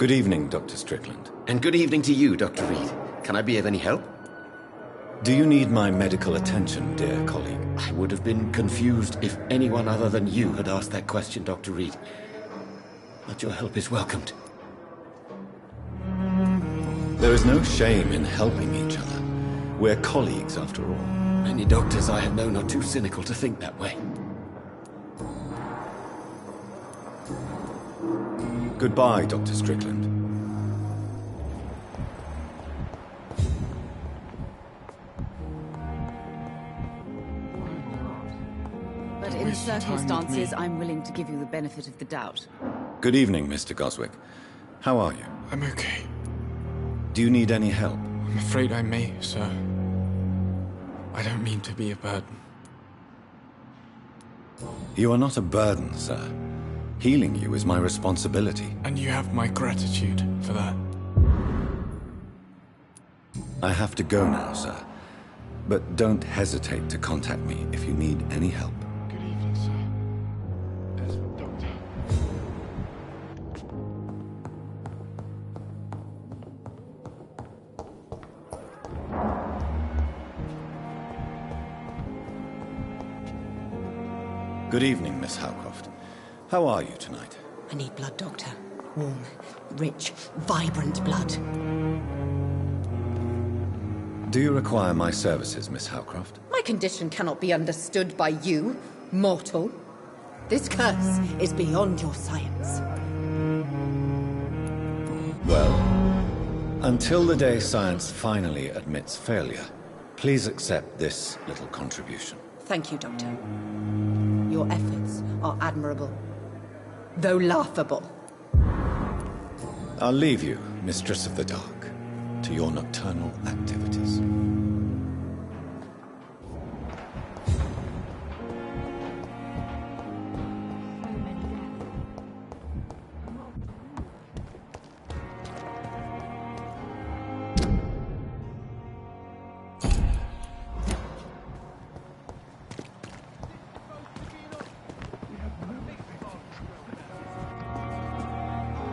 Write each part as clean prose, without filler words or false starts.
Good evening, Dr. Strickland. And good evening to you, Dr. Reed. Can I be of any help? Do you need my medical attention, dear colleague? I would have been confused if anyone other than you had asked that question, Dr. Reed. But your help is welcomed. There is no shame in helping each other. We're colleagues, after all. Many doctors I have known are too cynical to think that way. Goodbye, Dr. Strickland. But in the circumstances, I'm willing to give you the benefit of the doubt. Good evening, Mr. Goswick. How are you? I'm okay. Do you need any help? I'm afraid I may, sir. I don't mean to be a burden. You are not a burden, sir. Healing you is my responsibility. And you have my gratitude for that. I have to go now, sir. But don't hesitate to contact me if you need any help. Good evening, sir. As Doctor. Good evening, Miss Howcroft. How are you tonight? I need blood, Doctor. Warm, rich, vibrant blood. Do you require my services, Miss Howcroft? My condition cannot be understood by you, mortal. This curse is beyond your science. Well, until the day science finally admits failure, please accept this little contribution. Thank you, Doctor. Your efforts are admirable, though laughable. I'll leave you, Mistress of the Dark, to your nocturnal activities.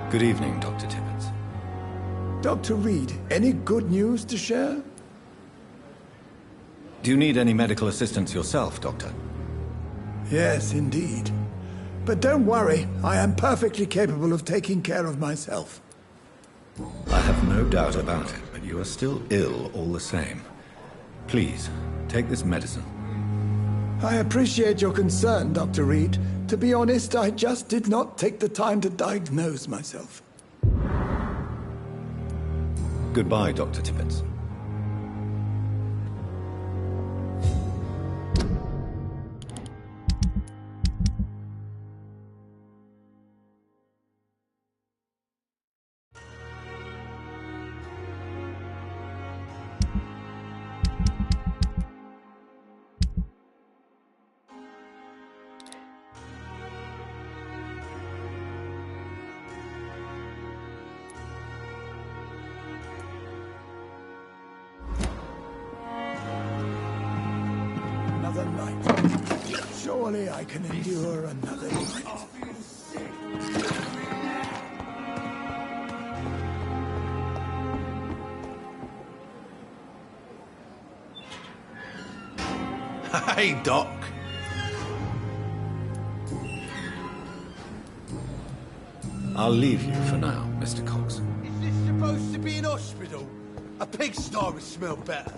Good evening, Dr. Tibbets. Dr. Reed, any good news to share? Do you need any medical assistance yourself, Doctor? Yes, indeed. But don't worry, I am perfectly capable of taking care of myself. I have no doubt about it, but you are still ill all the same. Please, take this medicine. I appreciate your concern, Dr. Reed. To be honest, I just did not take the time to diagnose myself. Goodbye, Dr. Tibbets. Another night. Surely I can endure another night. Hey, Doc. I'll leave you for now, Mr. Cox. Is this supposed to be an hospital? A pigsty would smell better.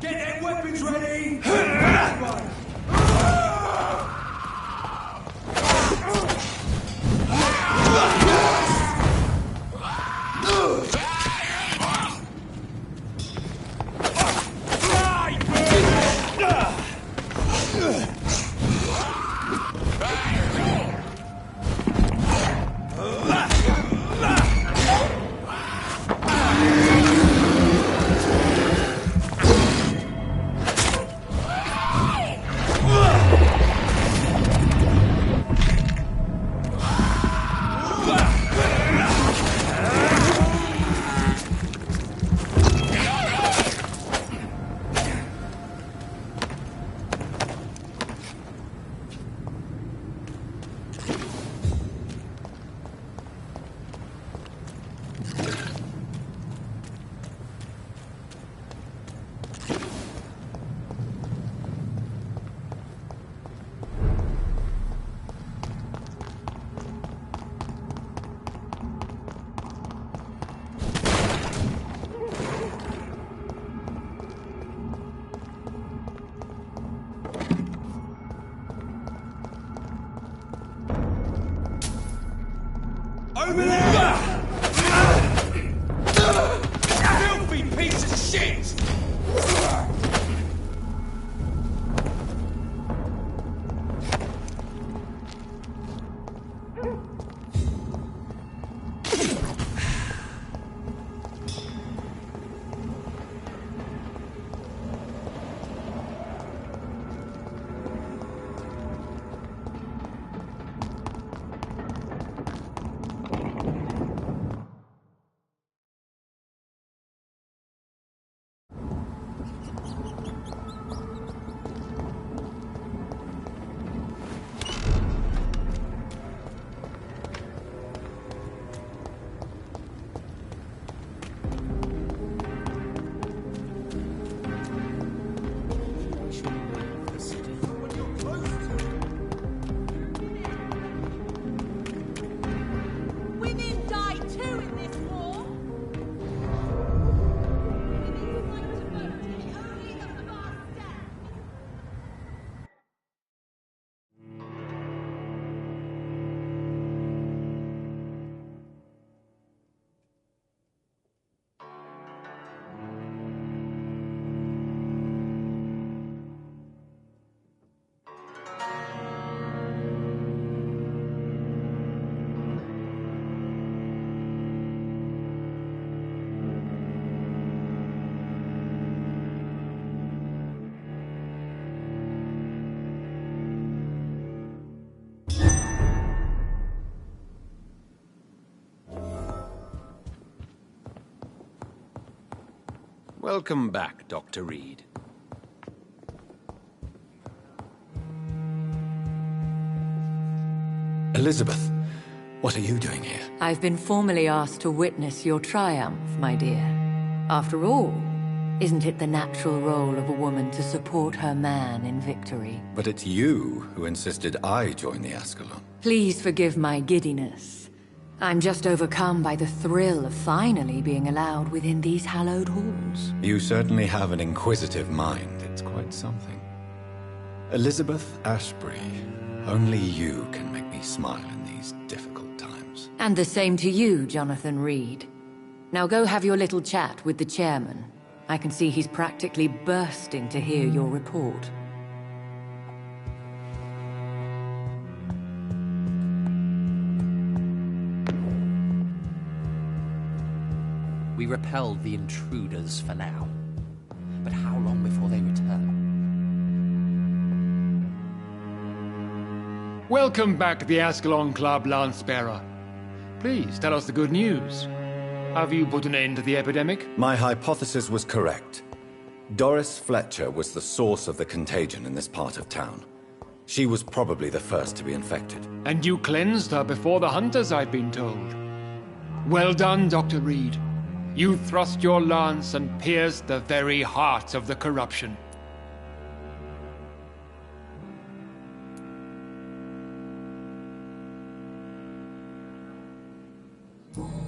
Get their weapons ready! piece of shit! Women die too in this war. Women's right to vote is only the last step. Welcome back, Dr. Reed. Elizabeth, what are you doing here? I've been formally asked to witness your triumph, my dear. After all, isn't it the natural role of a woman to support her man in victory? But it's you who insisted I join the Ascalon. Please forgive my giddiness. I'm just overcome by the thrill of finally being allowed within these hallowed halls. You certainly have an inquisitive mind. It's quite something. Elizabeth Ashbury, only you can make me smile in these difficult times. And the same to you, Jonathan Reed. Now go have your little chat with the chairman. I can see he's practically bursting to hear your report. We repelled the intruders for now. But how long before they return? Welcome back to the Ascalon Club, Lance-Bearer. Please, tell us the good news. Have you put an end to the epidemic? My hypothesis was correct. Doris Fletcher was the source of the contagion in this part of town. She was probably the first to be infected. And you cleansed her before the hunters, I've been told. Well done, Dr. Reed. You thrust your lance and pierced the very heart of the corruption.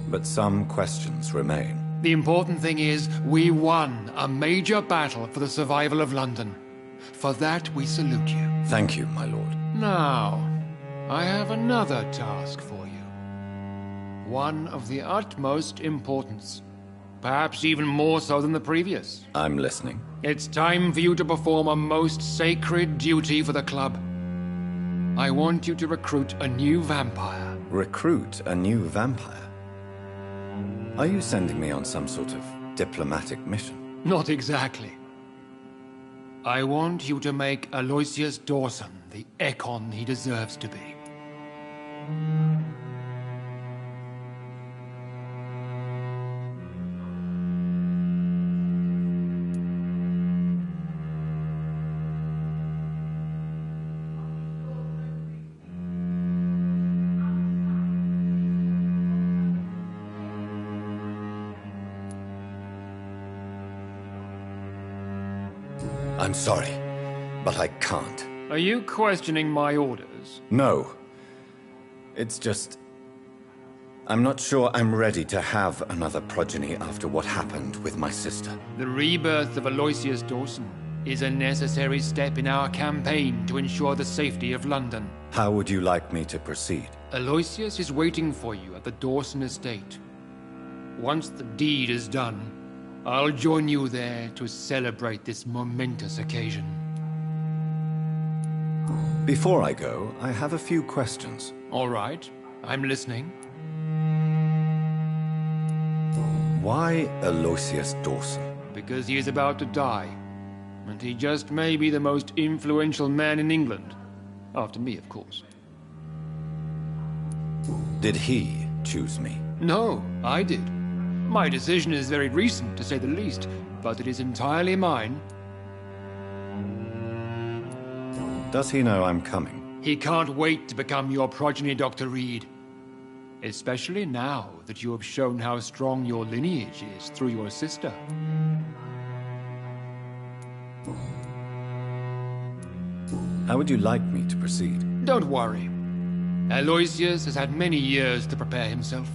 But some questions remain. The important thing is, we won a major battle for the survival of London. For that, we salute you. Thank you, my lord. Now, I have another task for you. One of the utmost importance. Perhaps even more so than the previous. I'm listening. It's time for you to perform a most sacred duty for the club. I want you to recruit a new vampire. Recruit a new vampire? Are you sending me on some sort of diplomatic mission? Not exactly. I want you to make Aloysius Dawson the Ekon he deserves to be. I'm sorry, but I can't. Are you questioning my orders? No. It's just... I'm not sure I'm ready to have another progeny after what happened with my sister. The rebirth of Aloysius Dawson is a necessary step in our campaign to ensure the safety of London. How would you like me to proceed? Aloysius is waiting for you at the Dawson estate. Once the deed is done, I'll join you there to celebrate this momentous occasion. Before I go, I have a few questions. All right, I'm listening. Why Aloysius Dawson? Because he is about to die. And he just may be the most influential man in England. After me, of course. Did he choose me? No, I did. My decision is very recent, to say the least, but it is entirely mine. Does he know I'm coming? He can't wait to become your progeny, Dr. Reed. Especially now that you have shown how strong your lineage is through your sister. How would you like me to proceed? Don't worry. Aloysius has had many years to prepare himself.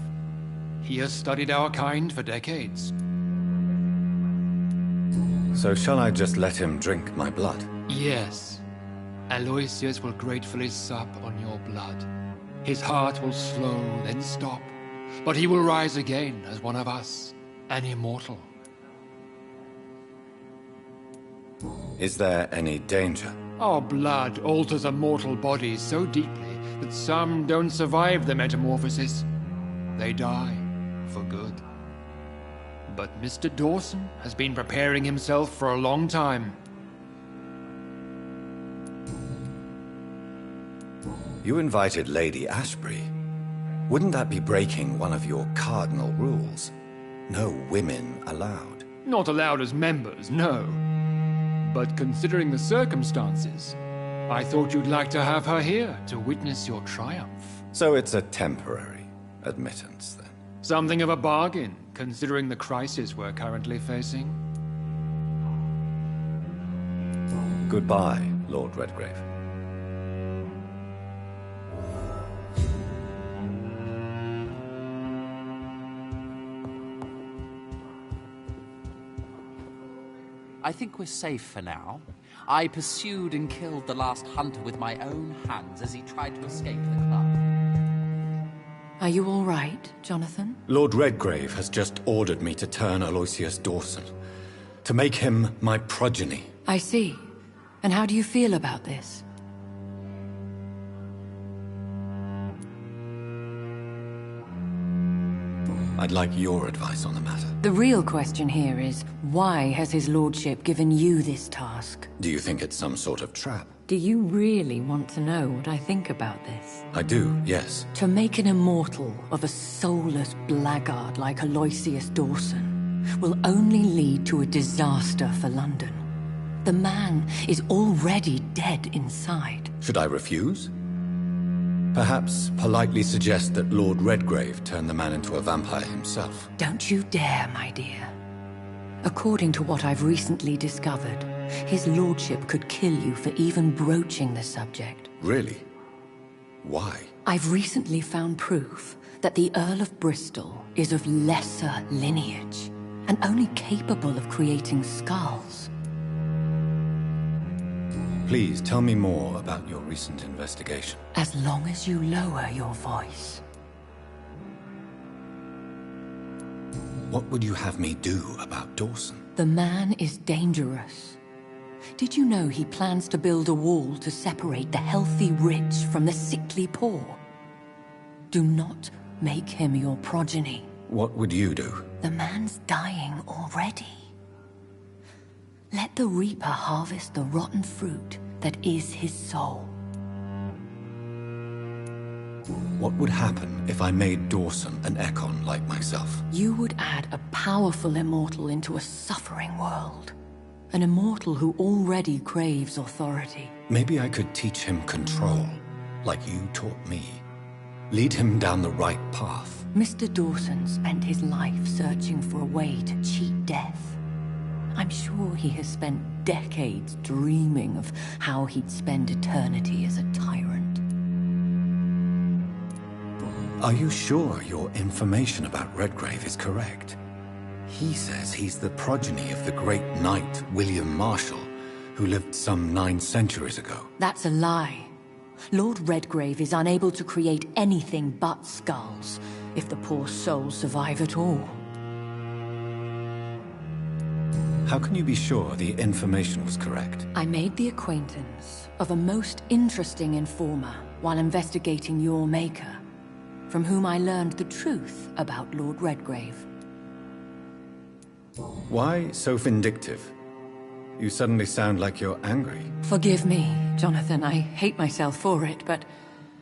He has studied our kind for decades. So shall I just let him drink my blood? Yes. Aloysius will gratefully sup on your blood. His heart will slow, then stop. But he will rise again as one of us, an immortal. Is there any danger? Our blood alters a mortal body so deeply that some don't survive the metamorphosis. They die for good. But Mr. Dawson has been preparing himself for a long time. You invited Lady Ashbury. Wouldn't that be breaking one of your cardinal rules? No women allowed. Not allowed as members, no. But considering the circumstances, I thought you'd like to have her here to witness your triumph. So it's a temporary admittance, then? Something of a bargain, considering the crisis we're currently facing. Goodbye, Lord Redgrave. I think we're safe for now. I pursued and killed the last hunter with my own hands as he tried to escape the club. Are you all right, Jonathan? Lord Redgrave has just ordered me to turn Aloysius Dawson, to make him my progeny. I see. And how do you feel about this? I'd like your advice on the matter. The real question here is, why has his lordship given you this task? Do you think it's some sort of trap? Do you really want to know what I think about this? I do, yes. To make an immortal of a soulless blackguard like Aloysius Dawson will only lead to a disaster for London. The man is already dead inside. Should I refuse? Perhaps politely suggest that Lord Redgrave turn the man into a vampire himself. Don't you dare, my dear. According to what I've recently discovered, his lordship could kill you for even broaching the subject. Really? Why? I've recently found proof that the Earl of Bristol is of lesser lineage and only capable of creating skulls. Please tell me more about your recent investigation. As long as you lower your voice. What would you have me do about Dawson? The man is dangerous. Did you know he plans to build a wall to separate the healthy rich from the sickly poor? Do not make him your progeny. What would you do? The man's dying already. Let the Reaper harvest the rotten fruit that is his soul. What would happen if I made Dawson an Ekon like myself? You would add a powerful immortal into a suffering world. An immortal who already craves authority. Maybe I could teach him control, like you taught me. Lead him down the right path. Mr. Dawson spent his life searching for a way to cheat death. I'm sure he has spent decades dreaming of how he'd spend eternity as a tyrant. Are you sure your information about Redgrave is correct? He says he's the progeny of the great knight William Marshall, who lived some 9 centuries ago. That's a lie. Lord Redgrave is unable to create anything but skulls, if the poor souls survive at all. How can you be sure the information was correct? I made the acquaintance of a most interesting informer while investigating your maker, from whom I learned the truth about Lord Redgrave. Why so vindictive? You suddenly sound like you're angry. Forgive me, Jonathan. I hate myself for it, but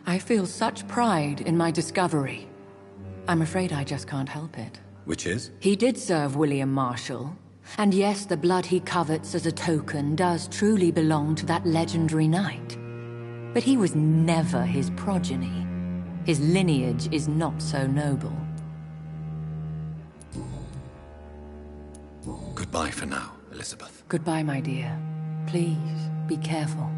I feel such pride in my discovery. I'm afraid I just can't help it. Which is? He did serve William Marshall. And yes, the blood he covets as a token does truly belong to that legendary knight. But he was never his progeny. His lineage is not so noble. Goodbye for now, Elizabeth. Goodbye, my dear. Please, be careful.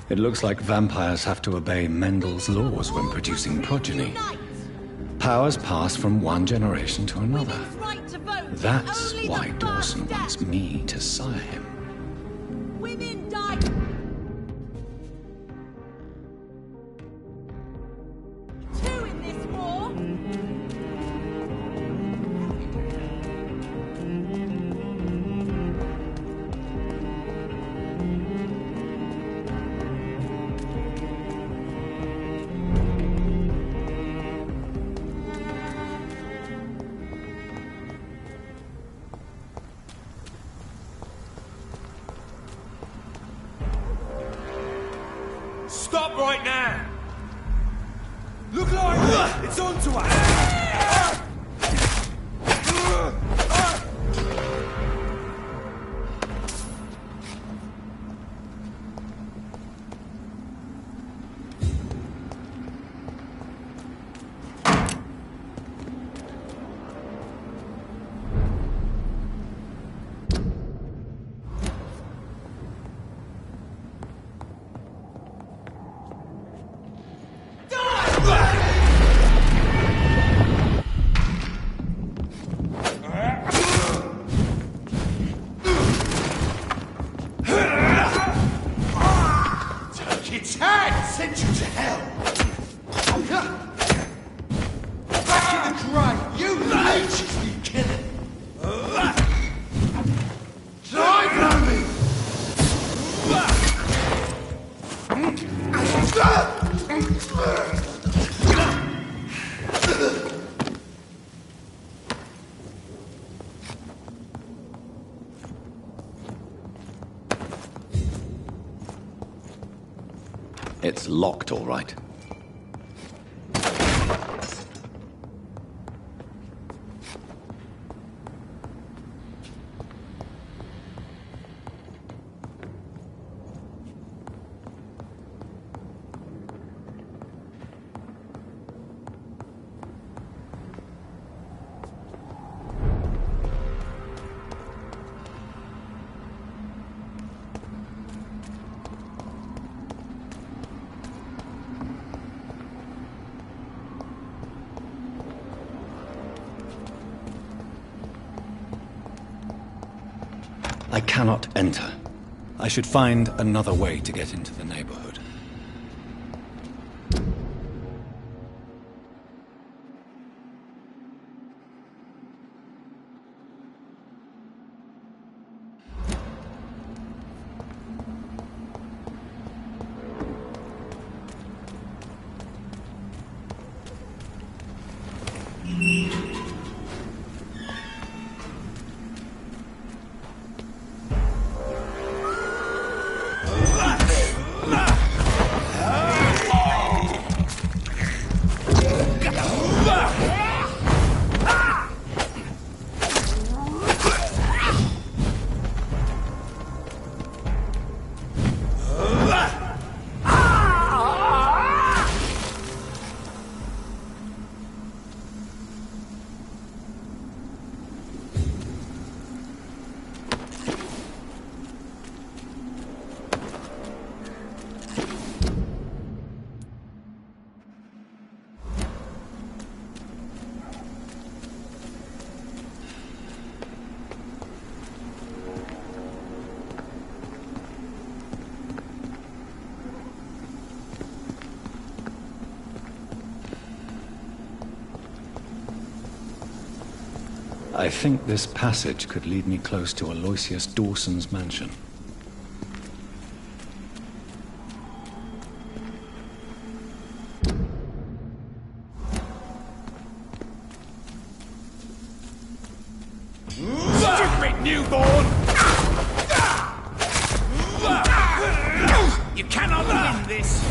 It looks like vampires have to obey Mendel's laws when producing progeny. Powers pass from one generation to another. That's why Dawson wants me to sire him. Women die. Two in this war. Stop right now! Look like it's on to us! Its hand sent you to hell! Back in the grave, you leeches need killing! Die from me! It's locked, all right. I cannot enter. I should find another way to get into the neighborhood. I think this passage could lead me close to Aloysius Dawson's mansion. Stupid newborn! You cannot win this!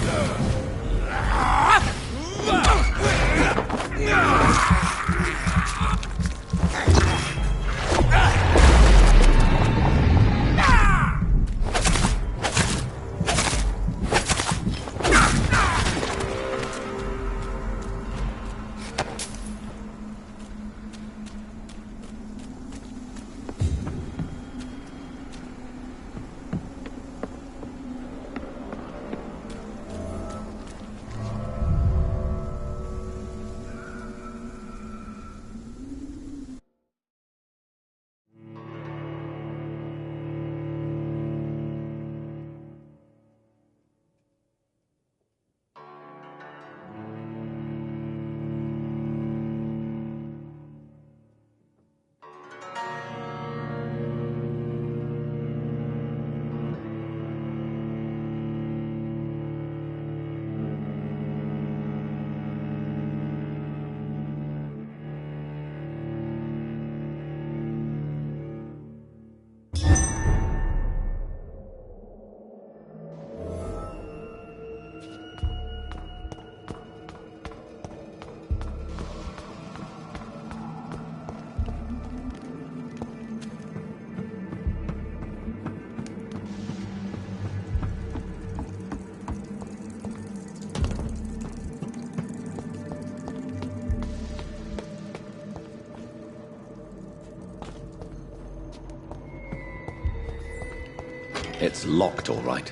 It's locked, all right.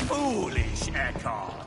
Foolish Eckhart!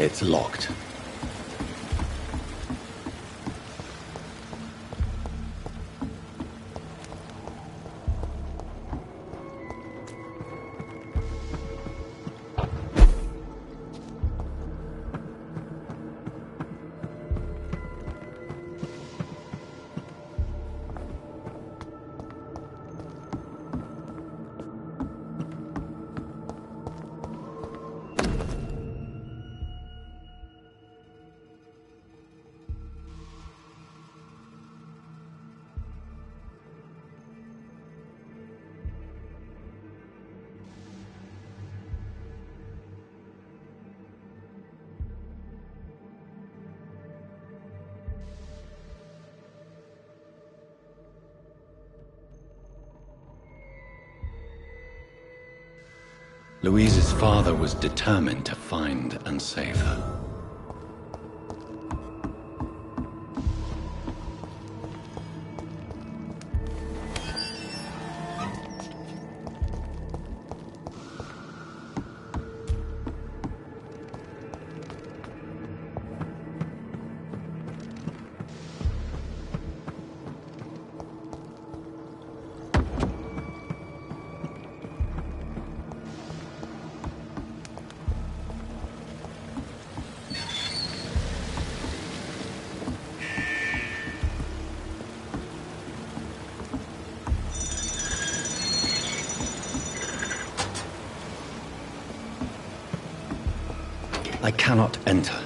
It's locked. Louise's father was determined to find and save her. I cannot enter.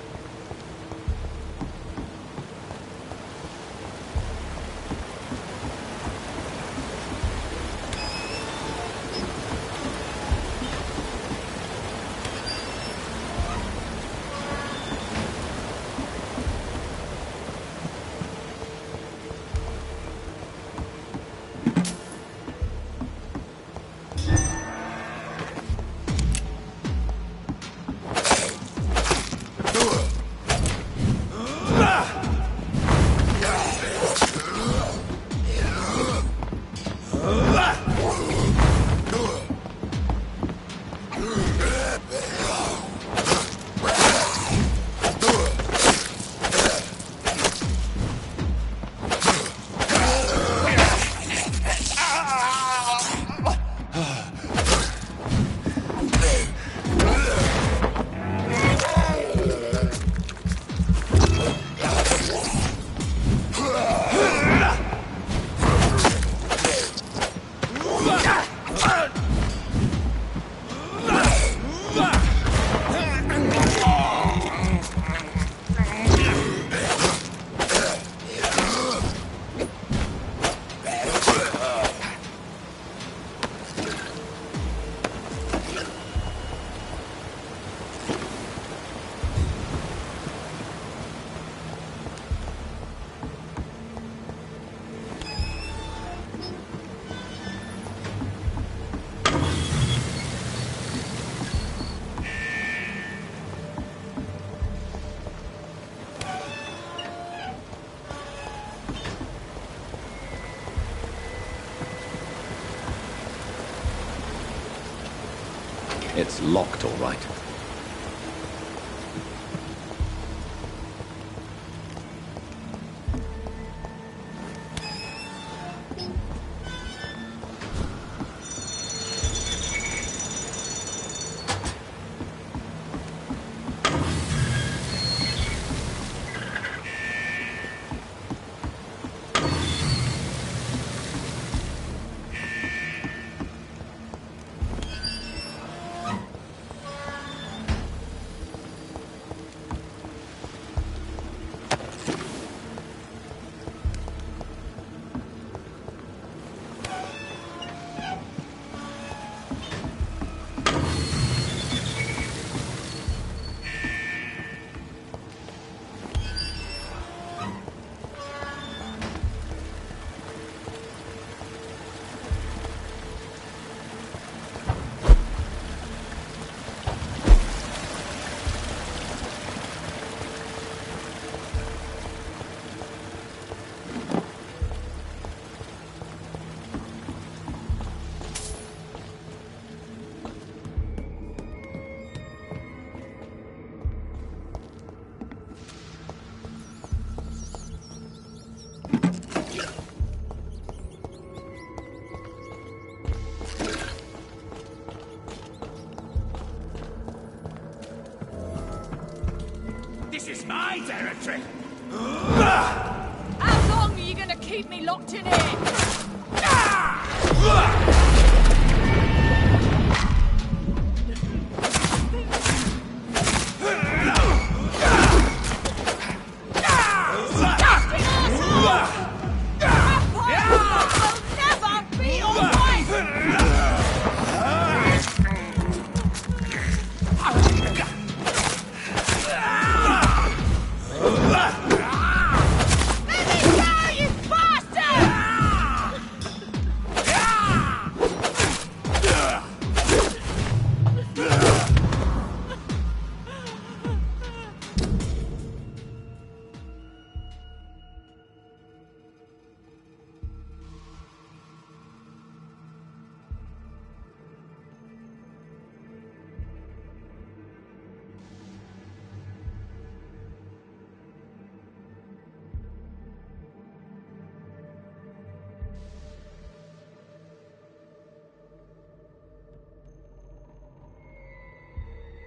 It's locked, all right. my territory! How long are you gonna keep me locked in here?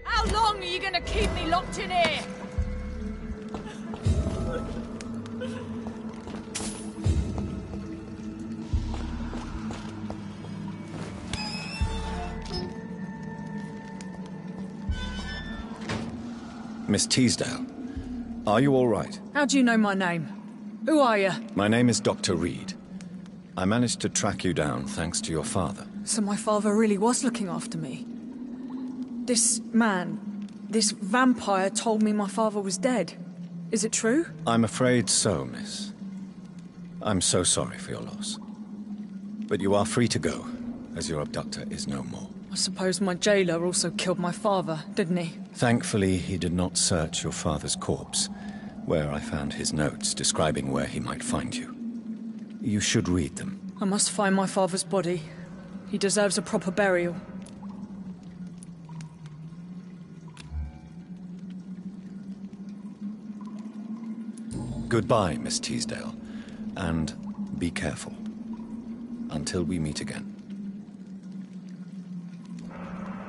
How long are you gonna keep me locked in here? Miss Teasdale, are you all right? How do you know my name? Who are you? My name is Dr. Reed. I managed to track you down thanks to your father. So my father really was looking after me. This man, this vampire told me my father was dead. Is it true? I'm afraid so, miss. I'm so sorry for your loss. But you are free to go, as your abductor is no more. I suppose my jailer also killed my father, didn't he? Thankfully, he did not search your father's corpse, where I found his notes describing where he might find you. You should read them. I must find my father's body. He deserves a proper burial. Goodbye, Miss Teasdale, and be careful. Until we meet again.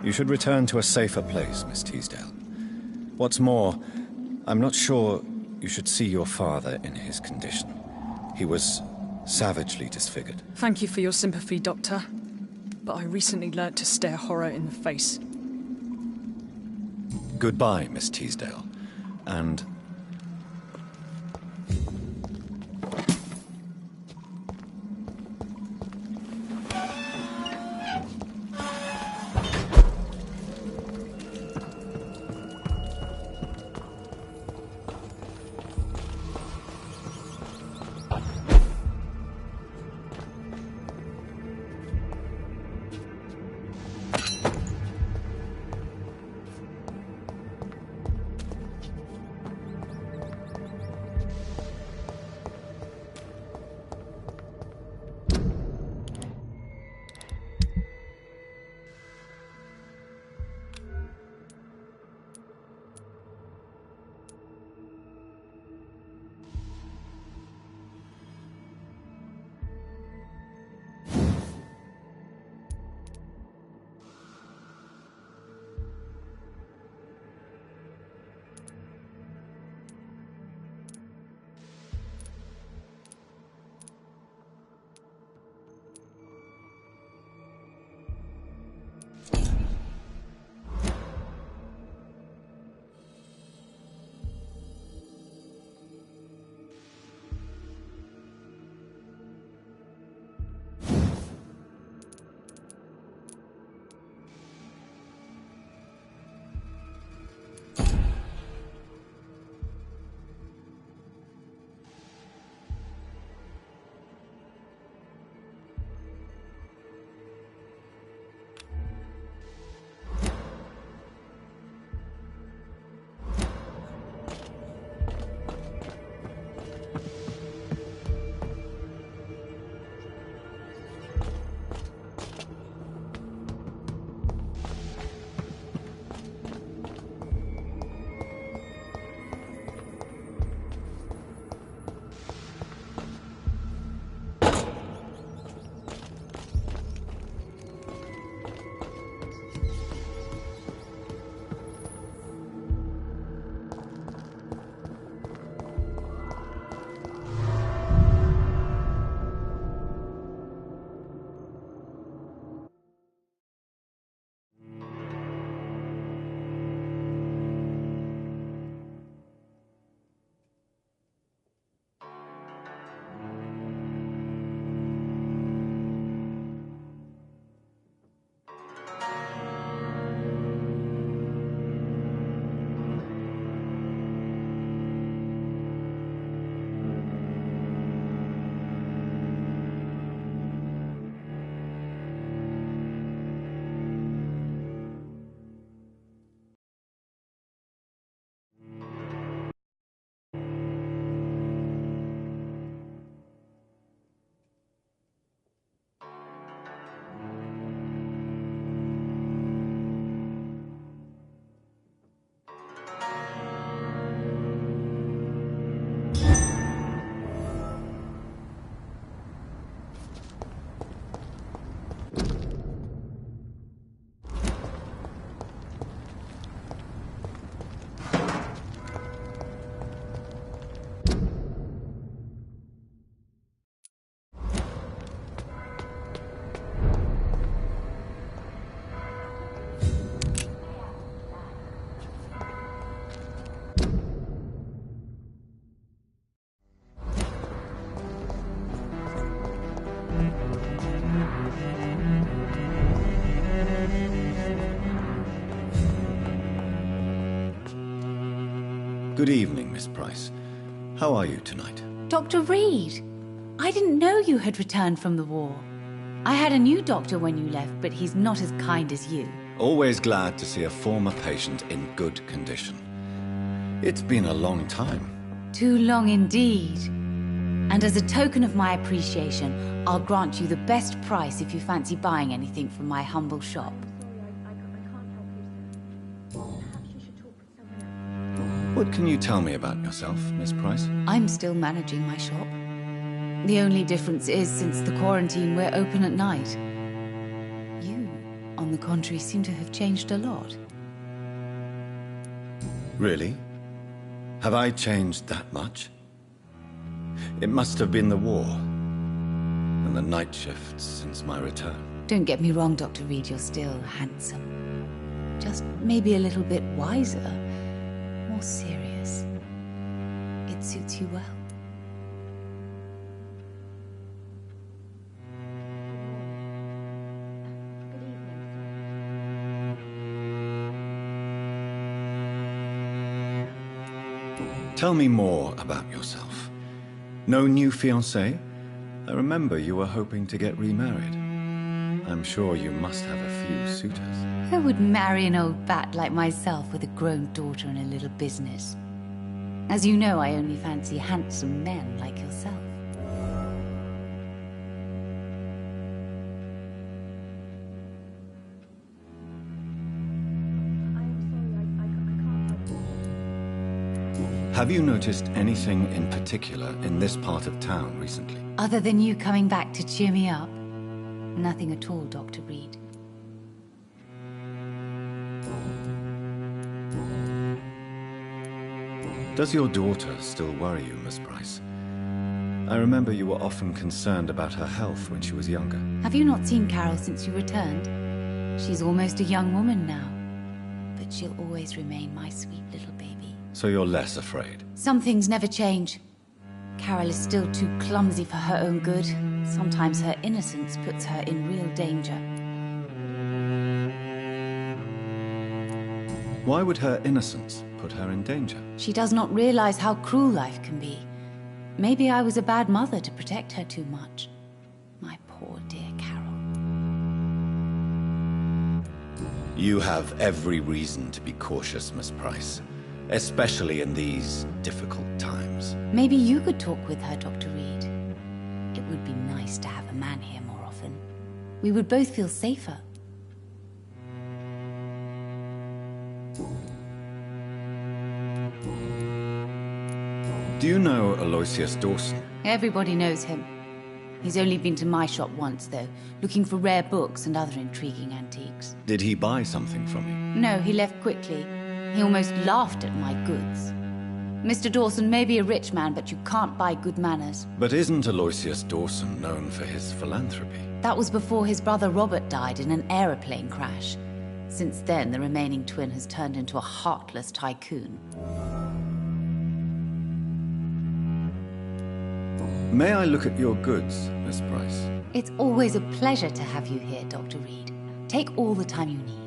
You should return to a safer place, Miss Teasdale. What's more, I'm not sure you should see your father in his condition. He was savagely disfigured. Thank you for your sympathy, Doctor. But I recently learnt to stare horror in the face. Goodbye, Miss Teasdale, and... Good evening, Miss Price. How are you tonight? Dr. Reed! I didn't know you had returned from the war. I had a new doctor when you left, but he's not as kind as you. Always glad to see a former patient in good condition. It's been a long time. Too long indeed. And as a token of my appreciation, I'll grant you the best price if you fancy buying anything from my humble shop. What can you tell me about yourself, Miss Price? I'm still managing my shop. The only difference is, since the quarantine, we're open at night. You, on the contrary, seem to have changed a lot. Really? Have I changed that much? It must have been the war, and the night shifts since my return. Don't get me wrong, Dr. Reed, you're still handsome. Just maybe a little bit wiser, more serious. It suits you well. Tell me more about yourself. No new fiancé? I remember you were hoping to get remarried. I'm sure you must have a few suitors. Who would marry an old bat like myself with a grown daughter and a little business? As you know, I only fancy handsome men like yourself. Have you noticed anything in particular in this part of town recently? Other than you coming back to cheer me up? Nothing at all, Dr. Reed. Does your daughter still worry you, Miss Price? I remember you were often concerned about her health when she was younger. Have you not seen Carol since you returned? She's almost a young woman now. But she'll always remain my sweet little baby. So you're less afraid? Some things never change. Carol is still too clumsy for her own good. Sometimes her innocence puts her in real danger. Why would her innocence put her in danger? She does not realize how cruel life can be. Maybe I was a bad mother to protect her too much. My poor dear Carol. You have every reason to be cautious, Miss Price. Especially in these difficult times. Maybe you could talk with her, Dr. Reed. It would be nice to have a man here more often. We would both feel safer. Do you know Aloysius Dawson? Everybody knows him. He's only been to my shop once, though, looking for rare books and other intriguing antiques. Did he buy something from you? No, he left quickly. He almost laughed at my goods. Mr. Dawson may be a rich man, but you can't buy good manners. But isn't Aloysius Dawson known for his philanthropy? That was before his brother Robert died in an aeroplane crash. Since then, the remaining twin has turned into a heartless tycoon. May I look at your goods, Miss Price? It's always a pleasure to have you here, Dr. Reed. Take all the time you need.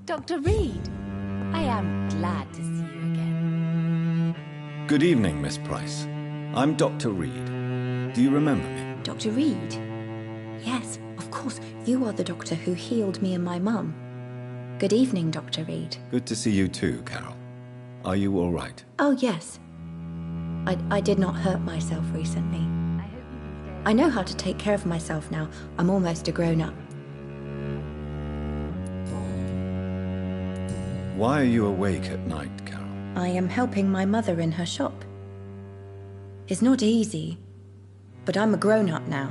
Dr. Reed, I am glad to see you again. Good evening, Miss Price. I'm Dr. Reed. Do you remember me? Dr. Reed? Yes, of course. You are the doctor who healed me and my mum. Good evening, Dr. Reed. Good to see you too, Carol. Are you all right? Oh, yes. I did not hurt myself recently. I know how to take care of myself now. I'm almost a grown-up. Why are you awake at night, Carol? I am helping my mother in her shop. It's not easy, but I'm a grown-up now.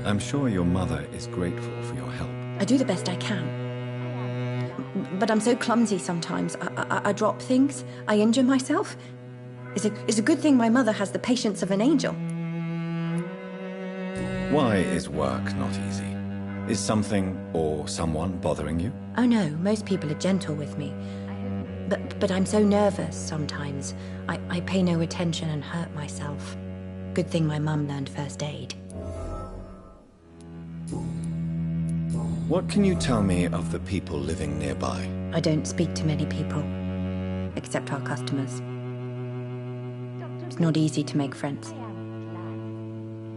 I'm sure your mother is grateful for your help. I do the best I can. But I'm so clumsy sometimes. I drop things. I injure myself. It's a good thing my mother has the patience of an angel. Why is work not easy? Is something or someone bothering you? Oh no, most people are gentle with me. But I'm so nervous sometimes. I pay no attention and hurt myself. Good thing my mum learned first aid. What can you tell me of the people living nearby? I don't speak to many people, except our customers. It's not easy to make friends.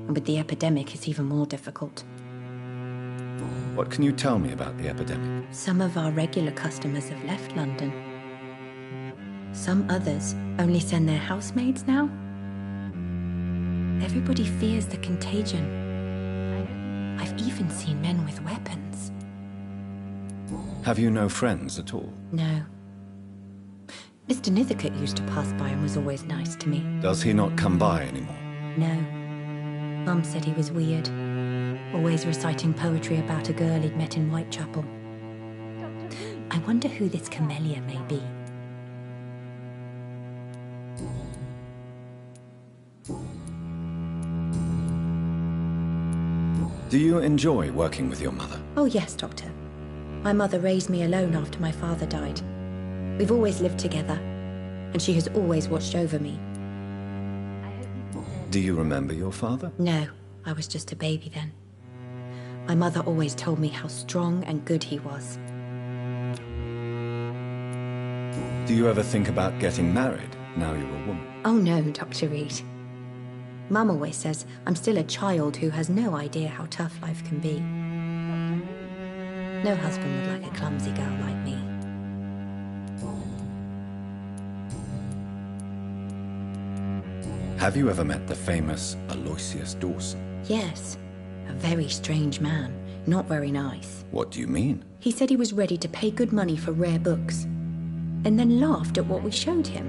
And with the epidemic, it's even more difficult. What can you tell me about the epidemic? Some of our regular customers have left London. Some others only send their housemaids now. Everybody fears the contagion. I've even seen men with weapons. Have you no friends at all? No. Mr. Nithercott used to pass by and was always nice to me. Does he not come by anymore? No. Mum said he was weird. Always reciting poetry about a girl he'd met in Whitechapel. I wonder who this camellia may be. Do you enjoy working with your mother? Oh yes, Doctor. My mother raised me alone after my father died. We've always lived together, and she has always watched over me. Do you remember your father? No, I was just a baby then. My mother always told me how strong and good he was. Do you ever think about getting married, now you're a woman? Oh no, Dr. Reed. Mum always says I'm still a child who has no idea how tough life can be. No husband would like a clumsy girl like me. Have you ever met the famous Aloysius Dawson? Yes, a very strange man, not very nice. What do you mean? He said he was ready to pay good money for rare books, and then laughed at what we showed him.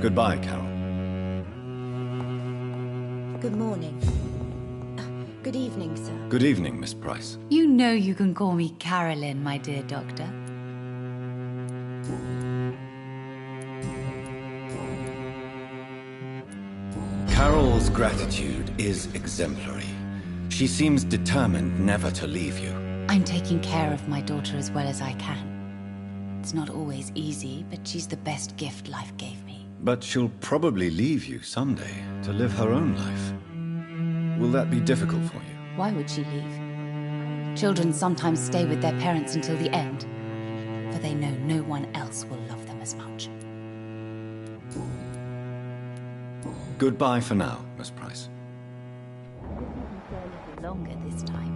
Goodbye, Carol. Good morning. Good evening, sir. Good evening, Miss Price. You know you can call me Carolyn, my dear doctor. Carol's gratitude is exemplary. She seems determined never to leave you. I'm taking care of my daughter as well as I can. It's not always easy, but she's the best gift life gave me. But she'll probably leave you someday to live her own life. Will that be difficult for you? Why would she leave? Children sometimes stay with their parents until the end, for they know no one else will love them as much. Goodbye for now, Miss Price. Longer this time.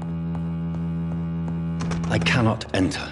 I cannot enter.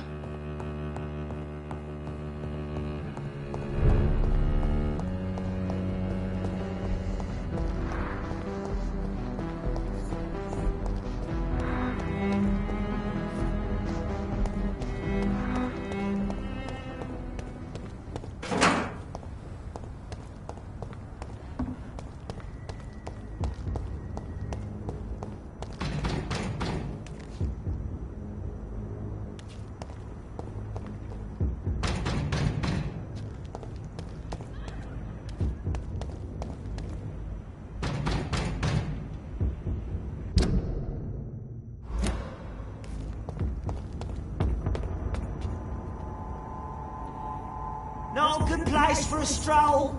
No good place for a stroll.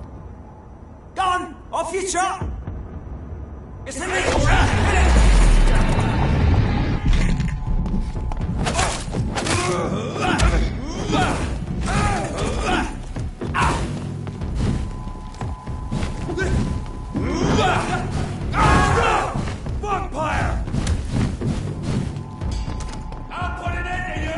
Go on, off you trot. It's a little Vampyr! I'll put an end to you!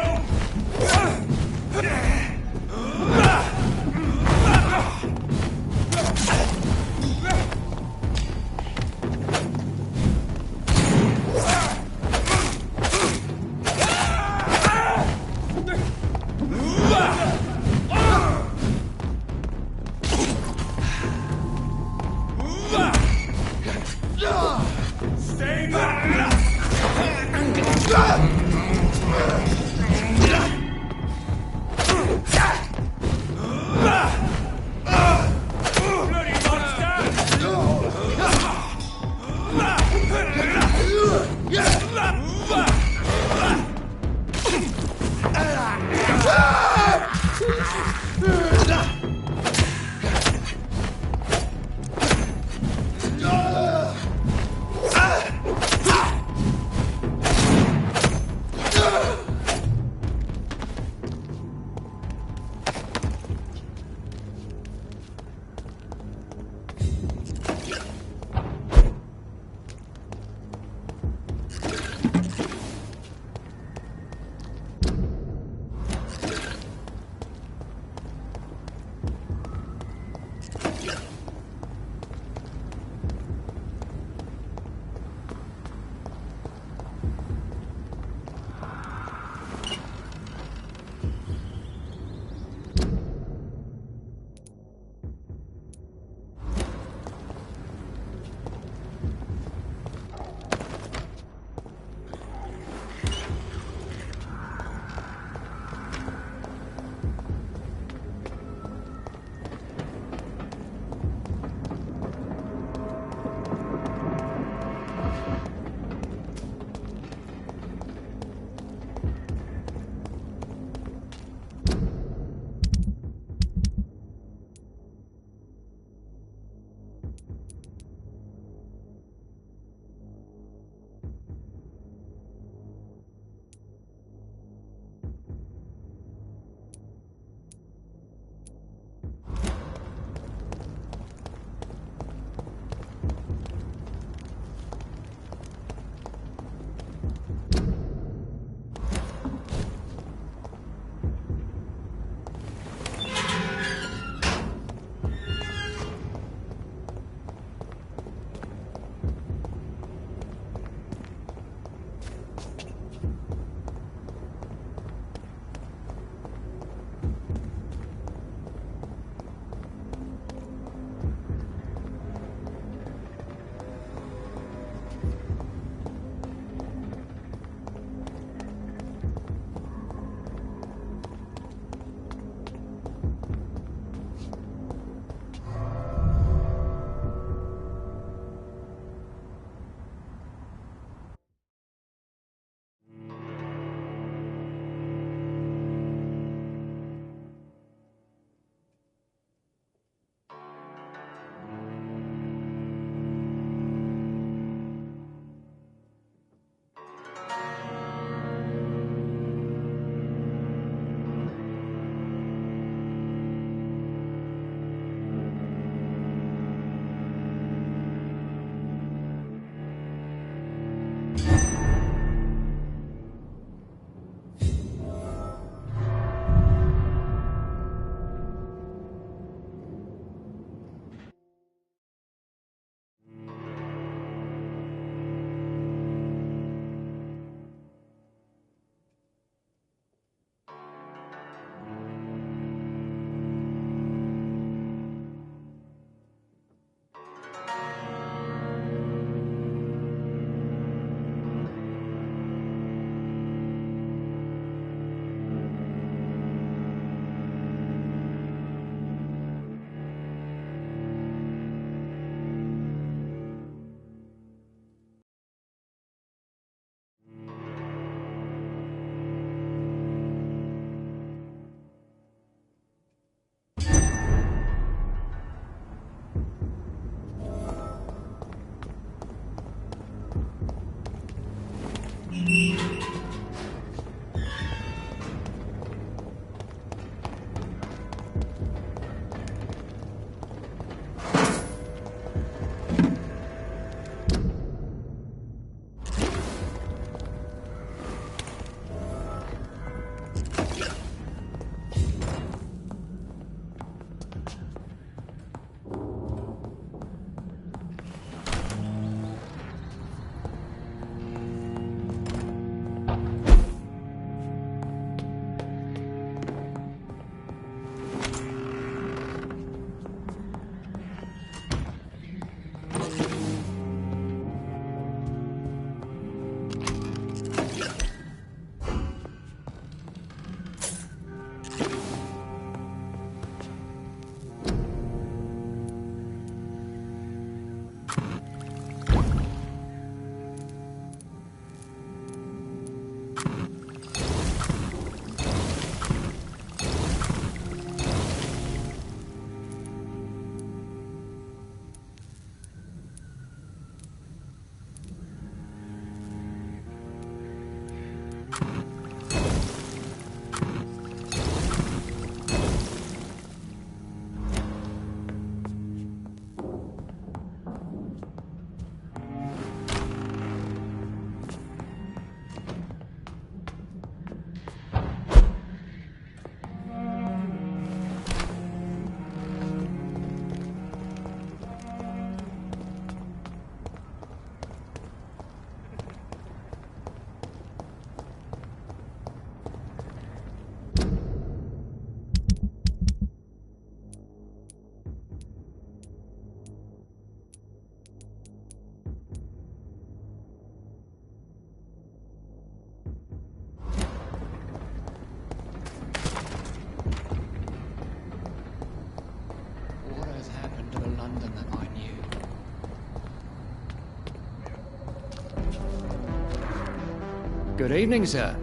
Good evening, sir.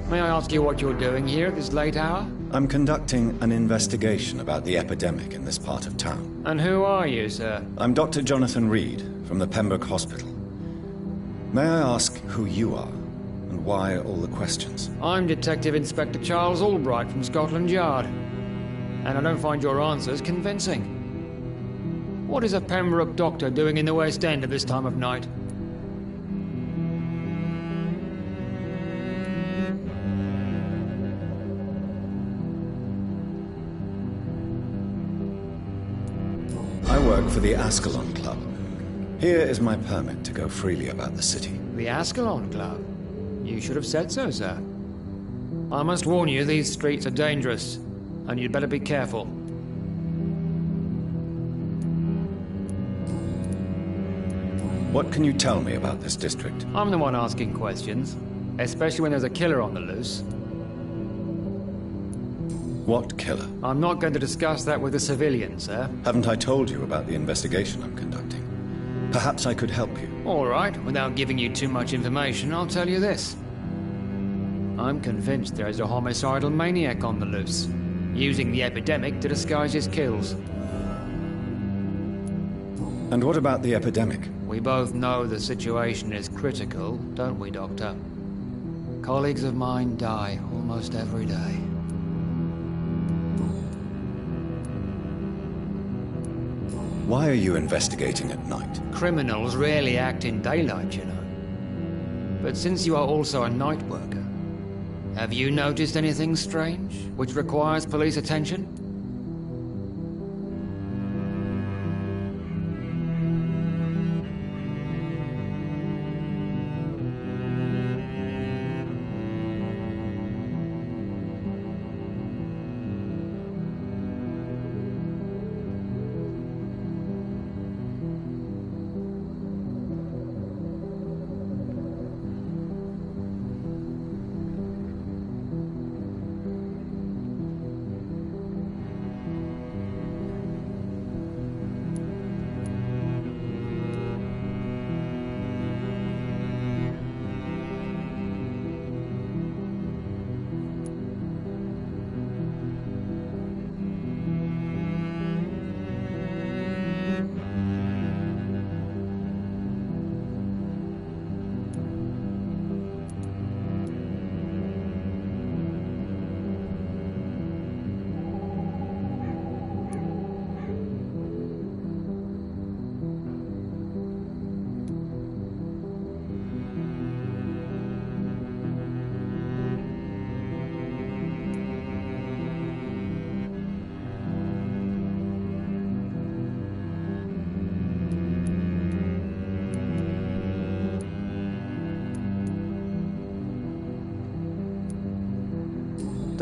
May I ask you what you're doing here at this late hour? I'm conducting an investigation about the epidemic in this part of town. And who are you, sir? I'm Dr. Jonathan Reed, from the Pembroke Hospital. May I ask who you are, and why all the questions? I'm Detective Inspector Charles Albright from Scotland Yard. And I don't find your answers convincing. What is a Pembroke doctor doing in the West End at this time of night? I work for the Ascalon Club. Here is my permit to go freely about the city. The Ascalon Club? You should have said so, sir. I must warn you, these streets are dangerous, and you'd better be careful. What can you tell me about this district? I'm the one asking questions, especially when there's a killer on the loose. What killer? I'm not going to discuss that with a civilian, sir. Haven't I told you about the investigation I'm conducting? Perhaps I could help you. All right, without giving you too much information, I'll tell you this. I'm convinced there is a homicidal maniac on the loose, using the epidemic to disguise his kills. And what about the epidemic? We both know the situation is critical, don't we, Doctor? Colleagues of mine die almost every day. Why are you investigating at night? Criminals rarely act in daylight, you know. But since you are also a night worker, have you noticed anything strange which requires police attention?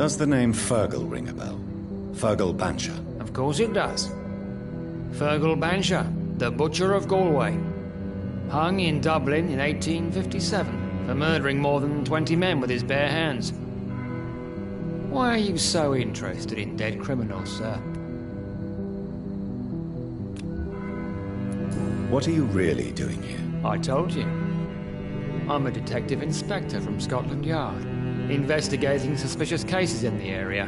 Does the name Fergal ring a bell? Fergal Bancher? Of course it does. Fergal Bancher, the Butcher of Galway. Hung in Dublin in 1857 for murdering more than 20 men with his bare hands. Why are you so interested in dead criminals, sir? What are you really doing here? I told you. I'm a detective inspector from Scotland Yard, investigating suspicious cases in the area.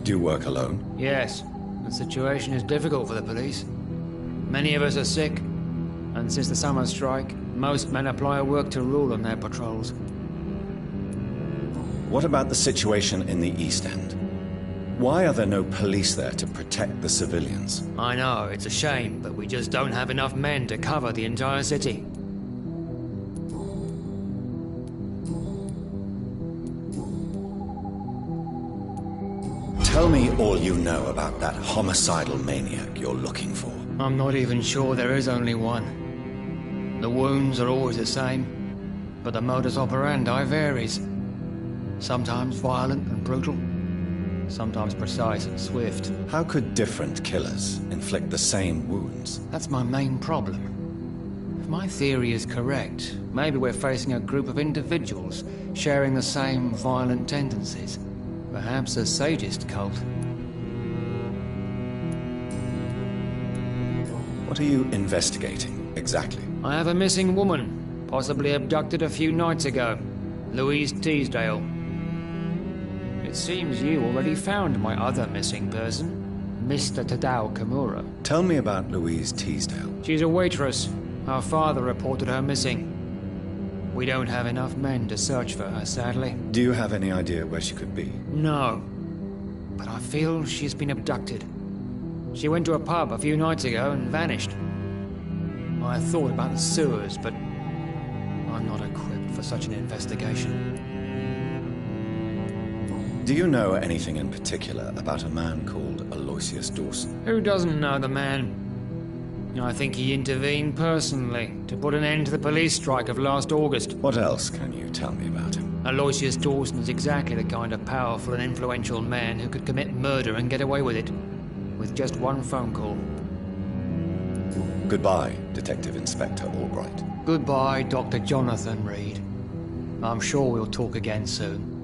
Do you work alone? Yes. The situation is difficult for the police. Many of us are sick, and since the summer strike, most men apply a work to rule on their patrols. What about the situation in the East End? Why are there no police there to protect the civilians? I know, it's a shame, but we just don't have enough men to cover the entire city. Tell me all you know about that homicidal maniac you're looking for. I'm not even sure there is only one. The wounds are always the same, but the modus operandi varies. Sometimes violent and brutal, sometimes precise and swift. How could different killers inflict the same wounds? That's my main problem. If my theory is correct, maybe we're facing a group of individuals sharing the same violent tendencies. Perhaps a sadist cult. What are you investigating, exactly? I have a missing woman, possibly abducted a few nights ago. Louise Teasdale. It seems you already found my other missing person, Mr. Tadao Kimura. Tell me about Louise Teasdale. She's a waitress. Her father reported her missing. We don't have enough men to search for her, sadly. Do you have any idea where she could be? No. But I feel she's been abducted. She went to a pub a few nights ago and vanished. I thought about the sewers, but I'm not equipped for such an investigation. Do you know anything in particular about a man called Aloysius Dawson? Who doesn't know the man? I think he intervened personally to put an end to the police strike of last August. What else can you tell me about him? Aloysius Dawson is exactly the kind of powerful and influential man who could commit murder and get away with it, with just one phone call. Goodbye, Detective Inspector Albright. Goodbye, Dr. Jonathan Reed. I'm sure we'll talk again soon.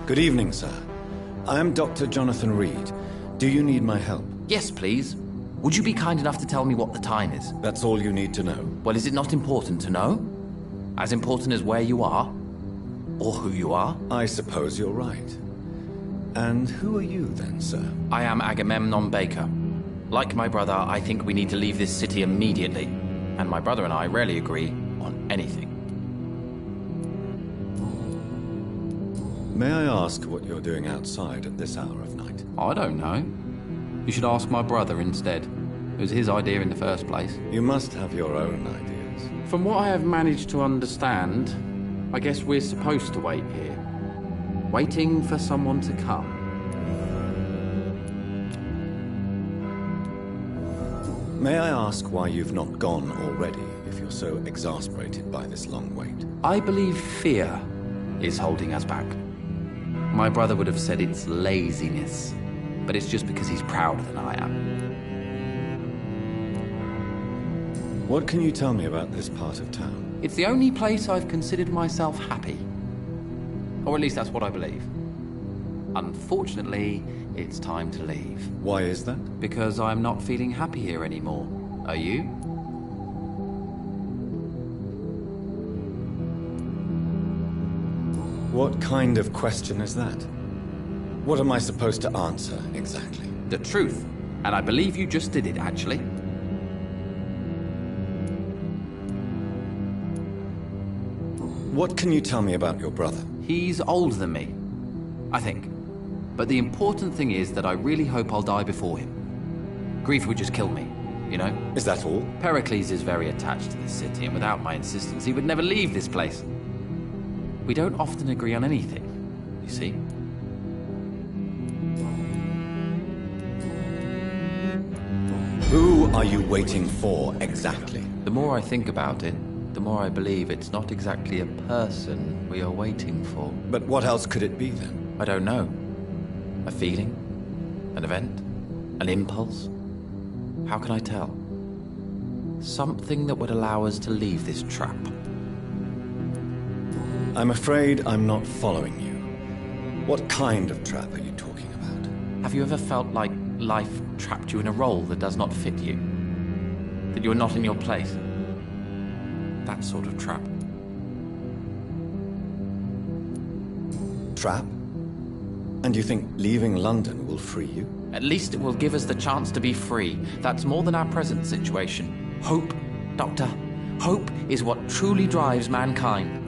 Good evening, sir. I am Dr. Jonathan Reed. Do you need my help? Yes, please. Would you be kind enough to tell me what the time is? That's all you need to know. Well, is it not important to know? As important as where you are? Or who you are? I suppose you're right. And who are you then, sir? I am Agamemnon Baker. Like my brother, I think we need to leave this city immediately. And my brother and I rarely agree on anything. May I ask what you're doing outside at this hour of night? I don't know. You should ask my brother instead. It was his idea in the first place. You must have your own ideas. From what I have managed to understand, I guess we're supposed to wait here. Waiting for someone to come. May I ask why you've not gone already, if you're so exasperated by this long wait? I believe fear is holding us back. My brother would have said it's laziness, but it's just because he's prouder than I am. What can you tell me about this part of town? It's the only place I've considered myself happy. Or at least that's what I believe. Unfortunately, it's time to leave. Why is that? Because I'm not feeling happy here anymore. Are you? What kind of question is that? What am I supposed to answer, exactly? The truth. And I believe you just did it, actually. What can you tell me about your brother? He's older than me, I think. But the important thing is that I really hope I'll die before him. Grief would just kill me, you know? Is that all? Pericles is very attached to this city, and without my insistence, he would never leave this place. We don't often agree on anything, you see? Who are you waiting for, exactly? The more I think about it, the more I believe it's not exactly a person we are waiting for. But what else could it be, then? I don't know. A feeling? An event? An impulse? How can I tell? Something that would allow us to leave this trap. I'm afraid I'm not following you. What kind of trap are you talking about? Have you ever felt like life trapped you in a role that does not fit you? That you're not in your place? That sort of trap. Trap? And you think leaving London will free you? At least it will give us the chance to be free. That's more than our present situation. Hope, Doctor. Hope is what truly drives mankind.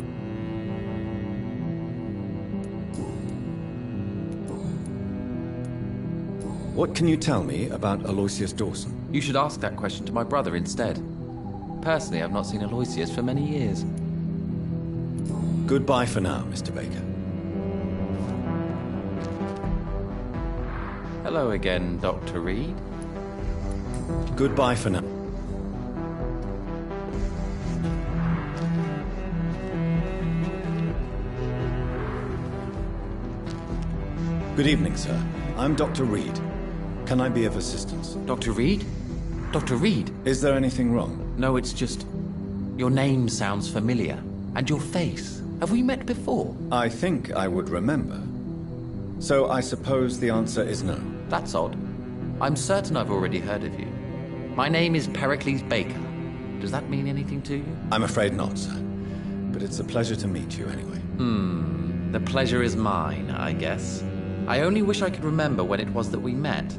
What can you tell me about Aloysius Dawson? You should ask that question to my brother instead. Personally, I've not seen Aloysius for many years. Goodbye for now, Mr. Baker. Hello again, Dr. Reed. Goodbye for now. Good evening, sir. I'm Dr. Reed. Can I be of assistance? Dr. Reed? Dr. Reed? Is there anything wrong? No, it's just... your name sounds familiar. And your face. Have we met before? I think I would remember. So I suppose the answer is no. That's odd. I'm certain I've already heard of you. My name is Pericles Baker. Does that mean anything to you? I'm afraid not, sir. But it's a pleasure to meet you anyway. The pleasure is mine, I guess. I only wish I could remember when it was that we met.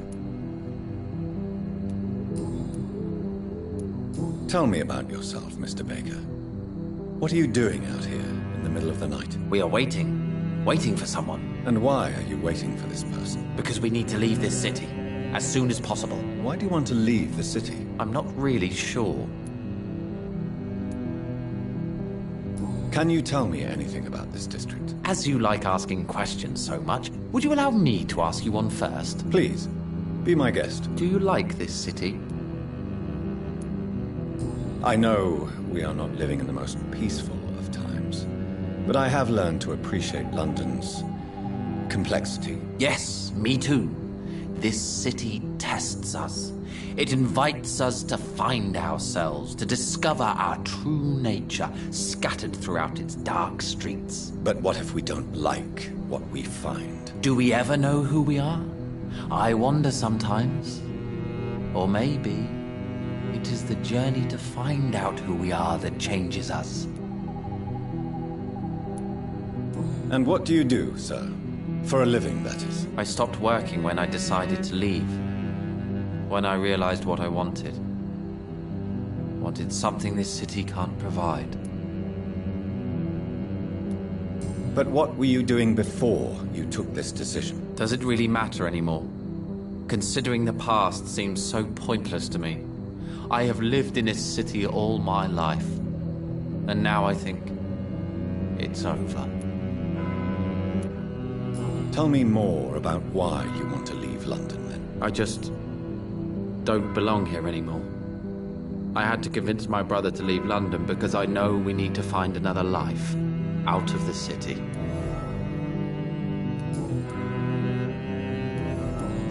Tell me about yourself, Mr. Baker. What are you doing out here in the middle of the night? We are waiting. Waiting for someone. And why are you waiting for this person? Because we need to leave this city. As soon as possible. Why do you want to leave the city? I'm not really sure. Can you tell me anything about this district? As you like asking questions so much, would you allow me to ask you one first? Please, be my guest. Do you like this city? I know we are not living in the most peaceful of times, but I have learned to appreciate London's complexity. Yes, me too. This city tests us. It invites us to find ourselves, to discover our true nature scattered throughout its dark streets. But what if we don't like what we find? Do we ever know who we are? I wonder sometimes. Or maybe it is the journey to find out who we are that changes us. And what do you do, sir? For a living, that is. I stopped working when I decided to leave. When I realized what I wanted. Wanted something this city can't provide. But what were you doing before you took this decision? Does it really matter anymore? Considering the past seems so pointless to me. I have lived in this city all my life. And now I think it's over. Tell me more about why you want to leave London, then. I just don't belong here anymore. I had to convince my brother to leave London because I know we need to find another life out of the city.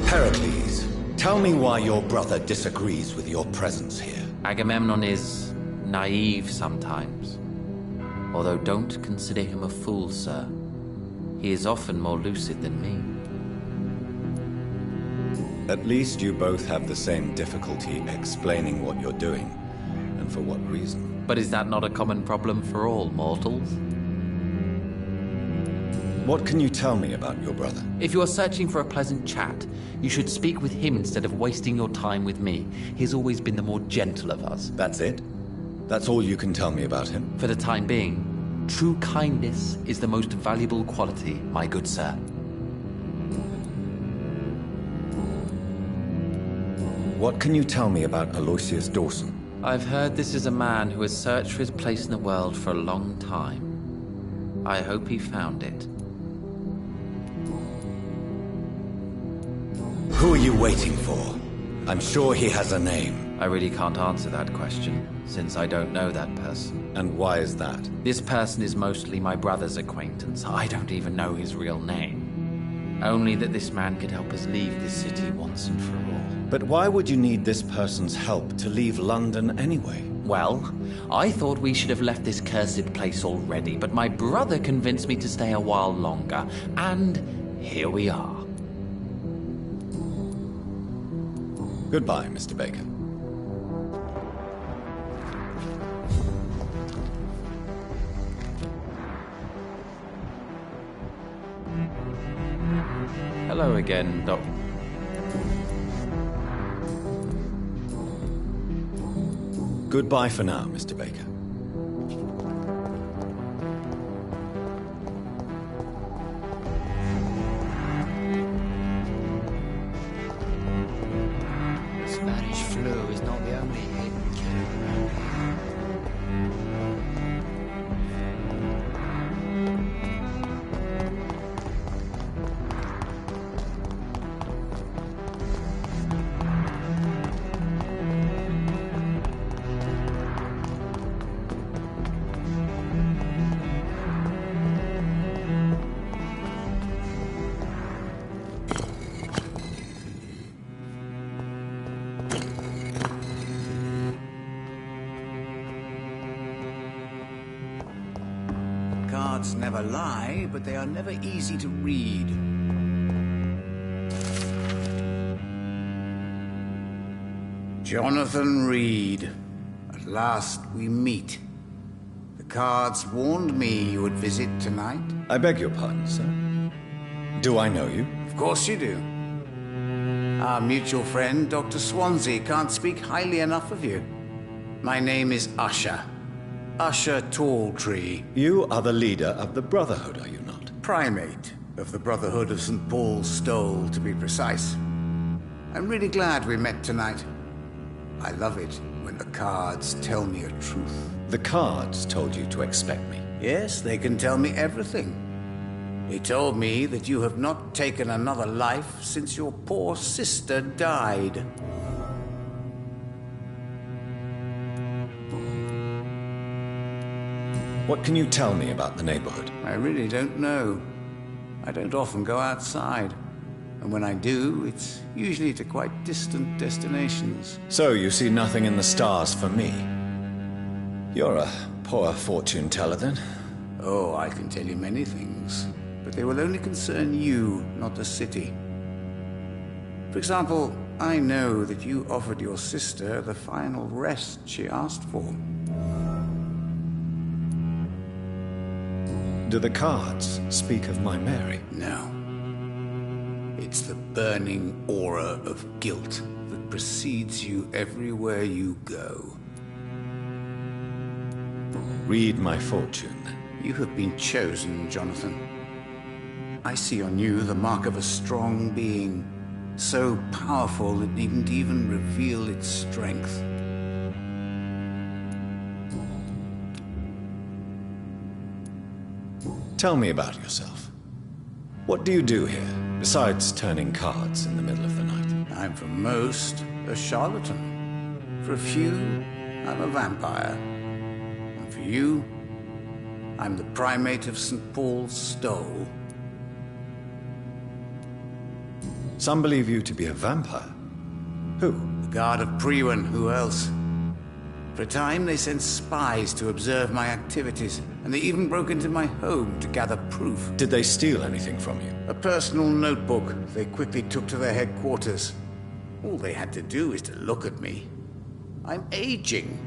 Pericles, tell me why your brother disagrees with your presence here. Agamemnon is naive sometimes. Although don't consider him a fool, sir. He is often more lucid than me. At least you both have the same difficulty explaining what you're doing, and for what reason. But is that not a common problem for all mortals? What can you tell me about your brother? If you are searching for a pleasant chat, you should speak with him instead of wasting your time with me. He's always been the more gentle of us. That's it? That's all you can tell me about him? For the time being. True kindness is the most valuable quality, my good sir. What can you tell me about Aloysius Dawson? I've heard this is a man who has searched for his place in the world for a long time. I hope he found it. Who are you waiting for? I'm sure he has a name. I really can't answer that question, since I don't know that person. And why is that? This person is mostly my brother's acquaintance. I don't even know his real name. Only that this man could help us leave this city once and for all. But why would you need this person's help to leave London anyway? Well, I thought we should have left this cursed place already, but my brother convinced me to stay a while longer, and here we are. Goodbye, Mr. Baker. Hello again, Doc. Goodbye for now, Mr. Baker. Spanish flu is not the only hidden killer around here. Cards never lie, but they are never easy to read. Jonathan Reed. At last we meet. The cards warned me you would visit tonight. I beg your pardon, sir. Do I know you? Of course you do. Our mutual friend, Dr. Swansea, can't speak highly enough of you. My name is Usher. Usher Talltree. You are the leader of the Brotherhood, are you not? Primate of the Brotherhood of St. Paul's Stole, to be precise. I'm really glad we met tonight. I love it when the cards tell me a truth. The cards told you to expect me. Yes, they can tell me everything. They told me that you have not taken another life since your poor sister died. What can you tell me about the neighborhood? I really don't know. I don't often go outside. And when I do, it's usually to quite distant destinations. So you see nothing in the stars for me? You're a poor fortune teller, then? Oh, I can tell you many things, but they will only concern you, not the city. For example, I know that you offered your sister the final rest she asked for. Do the cards speak of my Mary? No. It's the burning aura of guilt that precedes you everywhere you go. Read my fortune, then. You have been chosen, Jonathan. I see on you the mark of a strong being, so powerful it needn't even reveal its strength. Tell me about yourself. What do you do here, besides turning cards in the middle of the night? I'm for most a charlatan. For a few, I'm a vampire. And for you, I'm the primate of St. Paul's Stole. Some believe you to be a vampire. Who? The Guard of Priwen. Who else? For a time, they sent spies to observe my activities, and they even broke into my home to gather proof. Did they steal anything from you? A personal notebook they quickly took to their headquarters. All they had to do is to look at me. I'm aging.